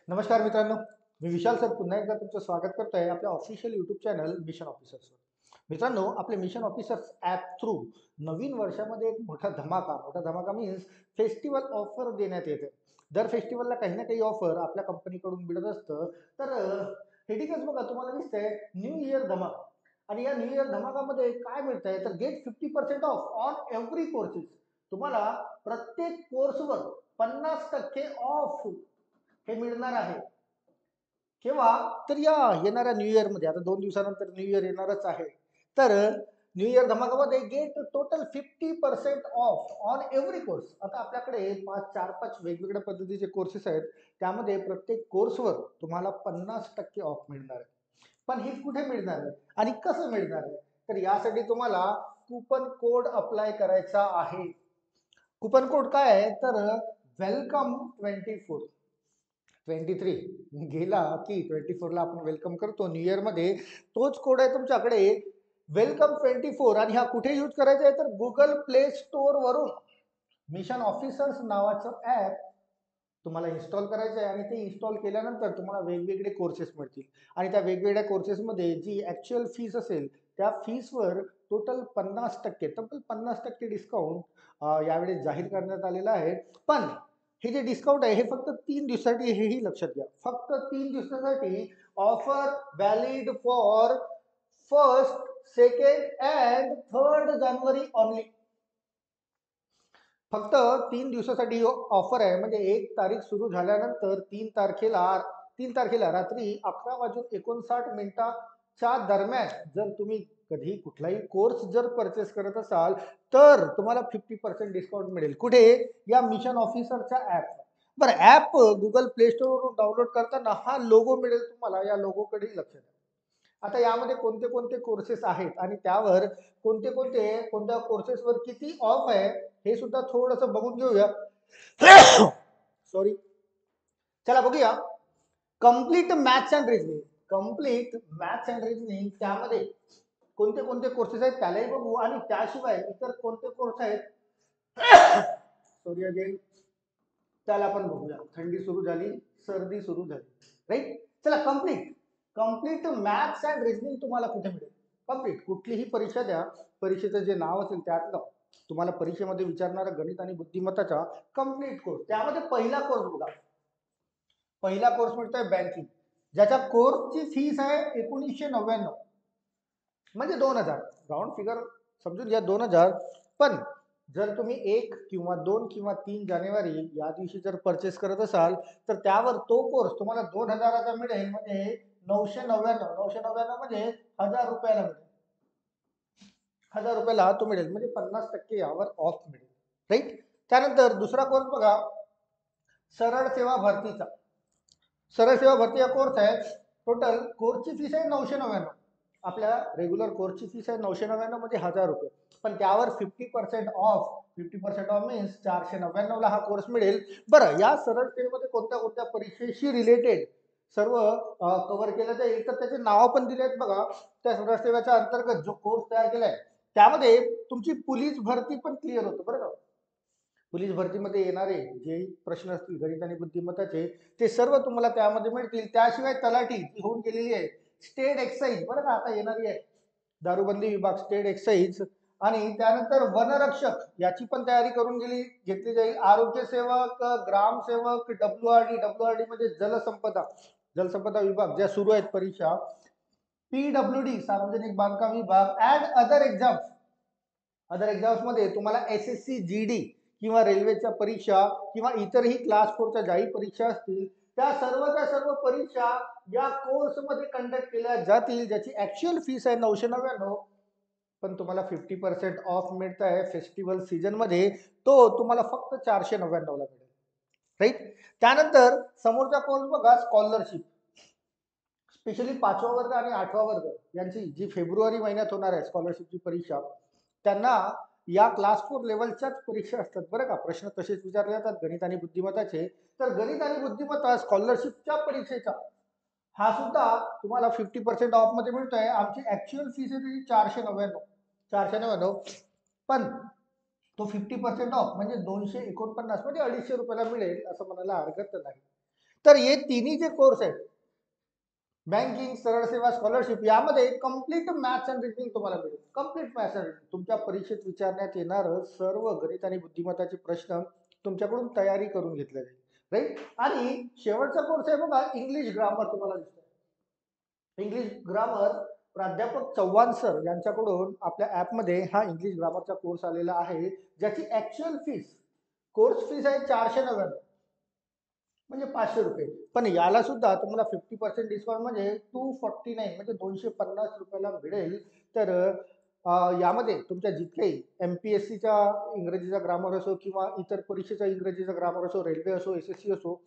नमस्कार मित्रांनो, मी विशाल सर पुन्हा एकदा तुमचं स्वागत करतोय आपल्या ऑफिशियल यूट्यूब चॅनल मिशन ऑफिसर्सवर. मित्रांनो, आपले मिशन ऑफिसर्स ॲप थ्रू नवीन वर्षामध्ये एक मोठा धमाका मीन्स फेस्टिवल ऑफर देण्यात येते. दर फेस्टिवलला काही ना काही ऑफर आपल्या कंपनीकडून मिळत असतं. तर हेडिंगच बघा तुम्हाला दिसतंय न्यू इयर धमाका. आणि या न्यू इयर धमाकामध्ये काय मिळतंय तर get 50% off on every courses. तुम्हाला प्रत्येक कोर्सवर 50% ऑफ हे मिळणार आहे. केव्हा तर या येणाऱ्या न्यू इयरमध्ये आता 2 दिवसानंतर न्यू इयर येणारच आहे. तर न्यू इयर धमाकामध्ये get total 50% off on every course. आता आपल्याकडे 4-5 वेगवेगळ्या पद्धतीचे कोर्सेस आहेत. त्यामध्ये प्रत्येक कोर्सवर तुम्हाला 50% ऑफ मिळणार आहे. पण हे कुठे मिळणार आहे आणि कसं मिळणार आहे? तर यासाठी तुम्हाला कूपन कोड अप्लाय करायचा आहे. कूपन कोड काय आहे तर वेलकम 24. 23 गेला की 24ला आपण वेलकम करतो न्यू इयरमध्ये. तोच कोड आहे तुमच्याकडे वेलकम 24. आणि हा कुठे यूज करायचा आहे तर गुगल प्ले स्टोअर वरून मिशन ऑफिसर्स नावाचं ॲप तुम्हाला इन्स्टॉल करायचं आहे. आणि ते इन्स्टॉल केल्यानंतर तुम्हाला वेगवेगळे कोर्सेस मिळतील. आणि त्या वेगवेगळ्या कोर्सेसमध्ये जी ॲक्च्युअल फीस असेल त्या फीसवर टोटल 50% तब्बल 50% डिस्काउंट यावेळेस जाहीर करण्यात आलेला आहे. पण हे जे डिस्काउंट आहे हे फक्त 3 दिवसासाठी, हेही लक्षात घ्या. फक्त 3 दिवसासाठी offer valid for 1st, 2nd and 3rd January only. फक्त 3 दिवसासाठी ऑफर आहे. म्हणजे 1 तारीख सुरू झाल्यानंतर 3 तारखेला रात्री 11:59 दरम्यान जर तुम्ही कधी कुठलाही कोर्स जर परचेस करत असाल तर तुम्हाला 50% डिस्काउंट मिळेल. कुठे? या मिशन ऑफिसरच्या ॲप. बरं, ॲप गुगल प्ले स्टोअरवरून डाउनलोड करताना हा लोगो मिळेल तुम्हाला. या लोगोकडेही लक्ष द्या. आता यामध्ये कोणते कोणते कोर्सेस आहेत आणि त्यावर कोणत्या कोर्सेसवर किती ऑफ आहे हे सुद्धा थोडंसं बघून घेऊया. सॉरी, चला बघूया. Complete maths and reasoning. Complete maths and reasoning त्यामध्ये कोणते कोणते कोर्सेस आहेत त्यालाही बघू. आणि त्याशिवाय इतर कोणते कोर्स आहेत सॉरी अगेन त्याला पण बघूया. थंडी सुरू झाली, सर्दी सुरू झाली, राईट. चला, कम्प्लीट मॅथ्स अँड रिजनिंग तुम्हाला कुठे मिळेल? कम्प्लीट कुठलीही परीक्षा द्या, परीक्षेचं जे नाव असेल त्यातलं तुम्हाला परीक्षेमध्ये विचारणारा गणित आणि बुद्धिमत्ताचा कम्प्लीट कोर्स. त्यामध्ये पहिला कोर्स बघा. पहिला कोर्स मिळतोय बँकिंग, ज्याच्या कोर्सची फीस आहे 1999, म्हणजे 2000. राऊंड फिगर समजून घ्या, 2000. पण जर तुम्ही 1 किंवा 2 किंवा 3 जानेवारी या दिवशी जर परचेस करत असाल तर त्यावर तो कोर्स तुम्हाला 2000चा मिळेल. म्हणजे 999 म्हणजे 1000 रुपयाला मिळेल. 1000 रुपयाला तो मिळेल. म्हणजे 50% यावर ऑफ मिळेल, राईट. त्यानंतर दुसरा कोर्स बघा, सरळ सेवा भरतीचा. सरळ सेवा भरती हा कोर्स आहे. टोटल कोर्सची फीस आहे 999. आपल्या रेग्युलर कोर्सची फीस आहे 999 म्हणजे 1000 रुपये. पण त्यावर 50% ऑफ. 50% ऑफ मीन्स 499ला हा कोर्स मिळेल. बरं, या सरळ सेवेमध्ये कोणत्या कोणत्या परीक्षेशी रिलेटेड सर्व कव्हर केलं जाईल तर त्याचे नाव पण दिले आहेत बघा. त्या सरळ सेवेच्या अंतर्गत जो कोर्स तयार केलाय त्यामध्ये तुमची पोलीस भरती पण क्लिअर होतं बरं का. पोलीस भरतीमध्ये येणारे जे प्रश्न असतील गणित आणि बुद्धिमत्ताचे ते सर्व तुम्हाला त्यामध्ये मिळतील. त्याशिवाय तलाठी जी होऊन गेलेली आहे, स्टेट एक्साईज बरं का आता येणारी आहे, दारूबंदी विभाग, स्टेट एक्साईज. आणि त्यानंतर वनरक्षक याची पण तयारी करून घेतली जाईल. आरोग्य सेवक, ग्रामसेवक, डब्ल्यूआरडी म्हणजे जलसंपदा विभाग ज्या सुरू आहेत परीक्षा, पीडब्ल्यूडी सार्वजनिक बांधकाम विभाग अँड अदर एक्झाम्स मध्ये तुम्हाला एसएससी जीडी किंवा रेल्वेच्या परीक्षा किंवा इतरही क्लास 4च्या ज्याही परीक्षा असतील त्या सर्व परीक्षा या कोर्समध्ये कंडक्ट केल्या जातील. ज्याची ऍक्च्युअल फीस आहे 999. पण तुम्हाला 50% ऑफ मिळत आहे फेस्टिवल सीझन मध्ये. तो तुम्हाला फक्त 499ला मिळेल, राईट. त्यानंतर समोरचा कोर्स बघा, स्कॉलरशिप. स्पेशली 5वा वर्ग आणि 8वा वर्ग यांची जी फेब्रुवारी महिन्यात होणार आहे स्कॉलरशिपची परीक्षा, त्यांना या क्लास 4 लेवलच्याच परीक्षा असतात बरं का. प्रश्न तसेच विचारले जातात गणित आणि बुद्धिमत्ताचे. तर गणित आणि बुद्धिमत्ता स्कॉलरशिपच्या परीक्षेचा हा सुद्धा तुम्हाला 50% ऑफ मध्ये मिळतोय. आमची ऍक्च्युअल फीस आहे त्याची 499. पण तो 50% ऑफ म्हणजे 249 म्हणजे 250 रुपयाला मिळेल असं म्हणायला हरकत नाही. तर हे तिन्ही जे कोर्स आहेत, बँकिंग, सरळ सेवा, स्कॉलरशिप, यामध्ये कम्प्लीट मॅथ्स अँड रिजनिंग तुम्हाला मिळेल. कम्प्लीट मॅथ्स अँड रिजनिंग तुमच्या परीक्षेत विचारण्यात येणारं सर्व गणित आणि बुद्धिमत्ताचे प्रश्न तुमच्याकडून तयारी करून घेतले जाईल, राईट. आणि शेवटचा कोर्स आहे बघा, इंग्लिश ग्रामर तुम्हाला दिसतोय. इंग्लिश ग्रामर प्राध्यापक चव्हाण सर यांच्याकडून आपल्या ॲपमध्ये हा इंग्लिश ग्रामरचा कोर्स आलेला आहे, ज्याची ॲक्च्युअल फीस, कोर्स फीस आहे 499, म्हणजे 500 रुपये. पण याला सुद्धा तुम्हाला 50% डिस्काउंट म्हणजे 249 म्हणजे 250 रुपयाला मिळेल. तर यामध्ये तुमच्या जितकेही MPSCचा इंग्रजीचा ग्रामर असो किंवा इतर परीक्षेचा इंग्रजीचा ग्रामर असो, रेल्वे असो, SSC असो,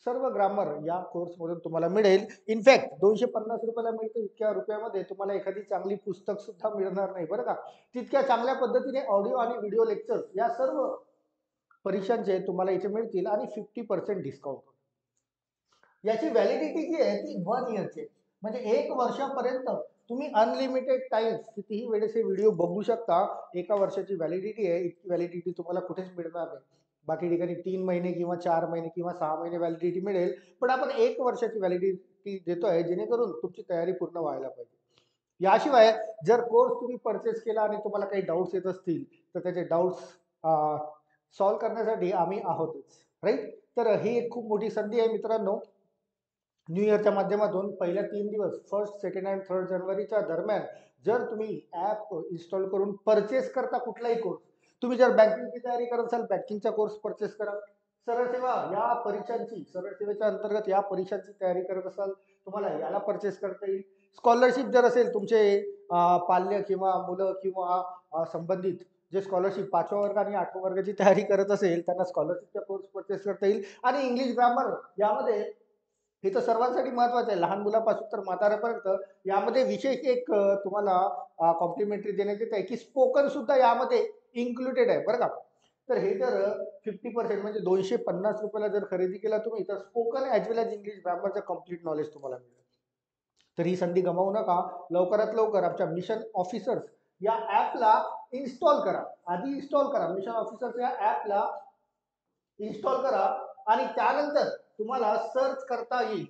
सर्व ग्रामर या कोर्समधून तुम्हाला मिळेल. इनफॅक्ट 250 रुपयाला मिळतं, इतक्या रुपयामध्ये तुम्हाला एखादी चांगली पुस्तक सुद्धा मिळणार नाही बरं का. तितक्या चांगल्या पद्धतीने ऑडिओ आणि व्हिडिओ लेक्चर या सर्व परीक्षांचे तुम्हाला इथे मिळतील आणि 50% डिस्काउंट. याची व्हॅलिडिटी जी आहे ती 1 इयरची, म्हणजे 1 वर्षापर्यंत तुम्ही अनलिमिटेड टाइम्स कितीही वेळेस हे व्हिडिओ बघू शकता. एका वर्षाची व्हॅलिडिटी आहे, इतकी व्हॅलिडिटी तुम्हाला कुठेच मिळणार नाही. बाकी ठिकाणी 3 महिने किंवा 4 महिने किंवा 6 महिने व्हॅलिडिटी मिळेल, पण आपण 1 वर्षाची व्हॅलिडिटी देतोय, जेणेकरून तुमची तयारी पूर्ण व्हायला पाहिजे. याशिवाय जर कोर्स तुम्ही परचेस केला आणि तुम्हाला काही डाऊट्स येत असतील, तर त्याचे डाऊट्स सॉल्व्ह करण्यासाठी आम्ही आहोतच, राईट. तर ही एक खूप मोठी संधी आहे मित्रांनो. न्यू इयरच्या माध्यमातून पहिल्या 3 दिवस 1st, 2nd आणि 3rd जानेवारीच्या दरम्यान जर तुम्ही ॲप इन्स्टॉल करून परचेस करता कुठलाही कोर्स, तुम्ही जर बँकिंगची तयारी करत असाल, बँकिंगचा कोर्स परचेस करा. सरळ सेवा या परीक्षांची, सरळ सेवेच्या अंतर्गत या परीक्षांची तयारी करत असाल, तुम्हाला याला परचेस करता येईल. स्कॉलरशिप जर असेल, तुमचे पाल्य किंवा मुलं किंवा संबंधित जे स्कॉलरशिप 5व्या वर्ग आणि 8व्या वर्गाची तयारी करत असेल, त्यांना स्कॉलरशिपचा कोर्स परचेस करता येईल. आणि इंग्लिश ग्रामर यामध्ये हे तर सर्वांसाठी महत्वाचं आहे, लहान मुलापासून तर म्हाताऱ्यापर्यंत. यामध्ये विशेष एक तुम्हाला कॉम्प्लिमेंटरी देण्यात येत आहे की स्पोकन सुद्धा यामध्ये इन्क्लुडेड आहे बरं का. तर हे जर 50% म्हणजे 250 रुपयाला जर खरेदी केला तुम्ही, तर स्पोकन ॲज वेल ॲज इंग्लिश ग्रामरचं कम्प्लीट नॉलेज तुम्हाला मिळेल. तर ही संधी गमावू नका. लवकरात लवकर आमच्या मिशन ऑफिसर्स या ॲपला इन्स्टॉल करा. आधी इन्स्टॉल करा, मिशन ऑफिसर्स या ॲपला इन्स्टॉल करा आणि त्यानंतर तुम्हाला सर्च करता येईल.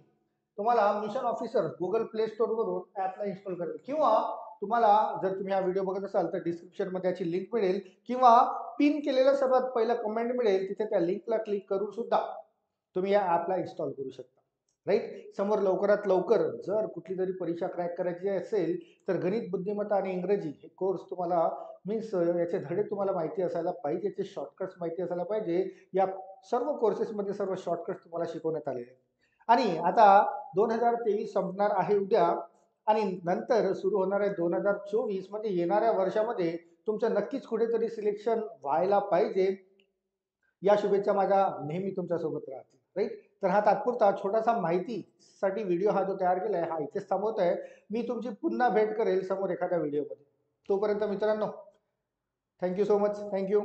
तुम्हाला mission officer Google play store वरून ॲपला इन्स्टॉल करेल, किंवा तुम्हाला जर तुम्ही हा व्हिडिओ बघत असाल तर डिस्क्रिप्शनमध्ये याची लिंक मिळेल, किंवा पिन केलेलं सर्वात पहिलं कमेंट मिळेल, तिथे त्या लिंकला क्लिक करून सुद्धा तुम्ही या ॲपला इन्स्टॉल करू शकता, राईट. समोर लवकरात लवकर जर कुठली तरी परीक्षा क्रॅक करायची असेल, तर गणित, बुद्धिमत्ता आणि इंग्रजी हे कोर्स तुम्हाला मीन्स याचे धडे तुम्हाला माहिती असायला पाहिजे, याचे शॉर्टकट्स माहिती असायला पाहिजे. या सर्व कोर्सेसमध्ये सर्व शॉर्टकट्स तुम्हाला शिकवण्यात आलेले आहेत. आणि आता 2023 संपणार आहे उद्या, आणि नंतर सुरू होणार आहे 2024, म्हणजे येणाऱ्या वर्षामध्ये तुमचं नक्कीच कुठेतरी सिलेक्शन व्हायला पाहिजे. या शुभेच्छा माझ्या नेहमी तुमच्यासोबत राहतील, राईट. तर हा तात्पुरता छोटासा माहितीसाठी व्हिडिओ हा जो तयार केला आहे, हा इथेच थांबवत आहे. मी तुमची पुन्हा भेट करेल समोर एखाद्या व्हिडिओमध्ये. तोपर्यंत मित्रांनो, थँक्यू सो मच. थँक्यू.